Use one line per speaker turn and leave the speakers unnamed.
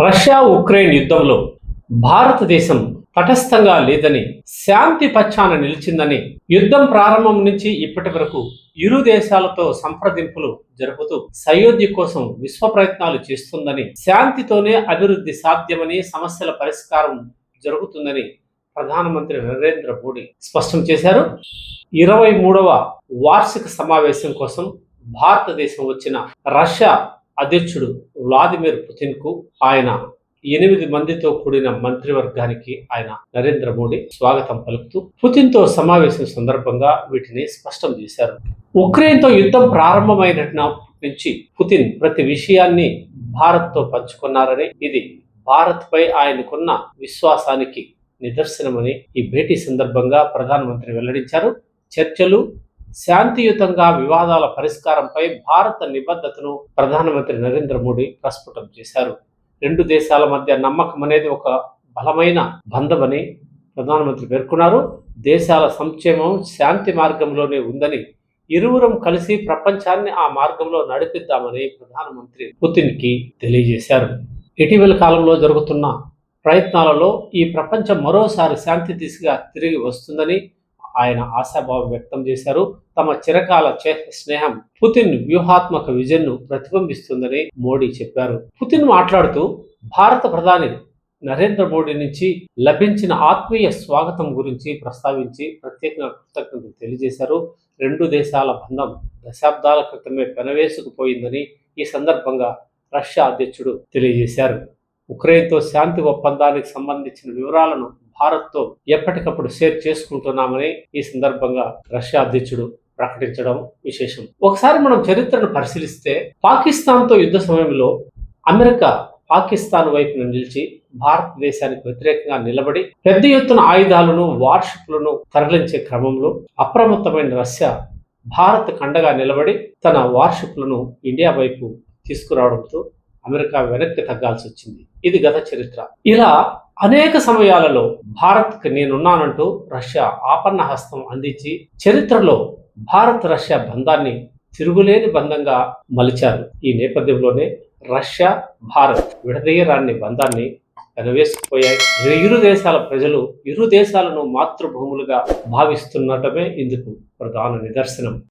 Russia Ukraine యుద్ధంలో భారతదేశం తటస్థంగా లేదని, శాంతి పక్షాన నిలిచిందని, యుద్ధం ప్రారంభం నుంచి ఇప్పటి వరకు ఇరు దేశాలతో సంప్రదింపులు జరుపుతూ సయోధ్య కోసం విశ్వ ప్రయత్నాలు చేస్తుందని, శాంతితోనే అభివృద్ధి సాధ్యమని, సమస్యల పరిష్కారం జరుగుతుందని ప్రధానమంత్రి నరేంద్ర మోడీ స్పష్టం చేశారు. 23వ వార్షిక సమావేశం కోసం భారతదేశం వచ్చిన రష్యా అధ్యక్షుడు వ్లాదిమిర్ పుతిన్ కు ఆయన 8 మందితో కూడిన మంత్రివర్గానికి ఆయన నరేంద్ర మోడీ స్వాగతం పలుకుతూ పుతిన్ తో సమావేశం సందర్భంగా వీటిని స్పష్టం చేశారు. ఉక్రెయిన్ తో యుద్ధం ప్రారంభమైనప్పటి నుంచి పుతిన్ ప్రతి విషయాన్ని భారత్ తో పంచుకున్నారని, ఇది భారత్ పై ఆయనకున్న విశ్వాసానికి నిదర్శనమని ఈ భేటీ సందర్భంగా ప్రధానమంత్రి వెల్లడించారు. చర్చలు శాంతియుతంగా వివాదాల పరిష్కారంపై భారత నిబద్ధతను ప్రధానమంత్రి నరేంద్ర మోడీ ప్రస్ఫుటం చేశారు. రెండు దేశాల మధ్య నమ్మకం అనేది ఒక బలమైన బంధమని ప్రధానమంత్రి పేర్కొన్నారు. దేశాల సంక్షేమం శాంతి మార్గంలోనే ఉందని, ఇరువురం కలిసి ప్రపంచాన్ని ఆ మార్గంలో నడిపిద్దామని ప్రధానమంత్రి పుతిన్ కి తెలియజేశారు. ఇటీవల కాలంలో జరుగుతున్న ప్రయత్నాలలో ఈ ప్రపంచం మరోసారి శాంతి దిశగా తిరిగి వస్తుందని ఆయన ఆశాభావం వ్యక్తం చేశారు. తమ చిరకాల స్నేహం పుతిన్ వ్యూహాత్మక విజన్ ను ప్రతిబింబిస్తుందని మోడీ చెప్పారు. పుతిన్ మాట్లాడుతూ భారత ప్రధాని నరేంద్ర మోడీ నుంచి లభించిన ఆత్మీయ స్వాగతం గురించి ప్రస్తావించి ప్రత్యేకంగా కృతజ్ఞతలు తెలియజేశారు. రెండు దేశాల బంధం దశాబ్దాల క్రితమే పెనవేసుకుపోయిందని ఈ సందర్భంగా రష్యా అధ్యక్షుడు తెలియజేశారు. ఉక్రెయిన్తో శాంతి ఒప్పందానికి సంబంధించిన వివరాలను భారత్తో ఎప్పటికప్పుడు షేర్ చేసుకుంటున్నామని ఈ సందర్భంగా రష్యా అధ్యక్షుడు ప్రకటించడం విశేషం. ఒకసారి మనం చరిత్రను పరిశీలిస్తే, పాకిస్తాన్తో యుద్ధ సమయంలో అమెరికా పాకిస్తాన్ వైపున నిలిచి భారతదేశానికి వ్యతిరేకంగా నిలబడి పెద్ద ఎత్తున ఆయుధాలను, వార్షిప్లను తరలించే క్రమంలో అప్రమత్తమైన రష్యా భారత్ కండగా నిలబడి తన వార్షిప్లను ఇండియా వైపు తీసుకురావడంతో అమెరికా వెనక్కి తగ్గాల్సి వచ్చింది. ఇది గత చరిత్ర. ఇలా అనేక సమయాలలో భారత్కి నేనున్నానంటూ రష్యా ఆపన్న హస్తం అందించి చరిత్రలో భారత్ రష్యా బంధాన్ని తిరుగులేని బంధంగా మలిచారు. ఈ నేపథ్యంలోనే రష్యా భారత్ విడదీయరాని బంధాన్ని పెనవేసుకుపోయాయి. ఇరు దేశాల ప్రజలు ఇరు దేశాలను మాతృభూములుగా భావిస్తున్నటమే ఇందుకు ప్రధాన నిదర్శనం.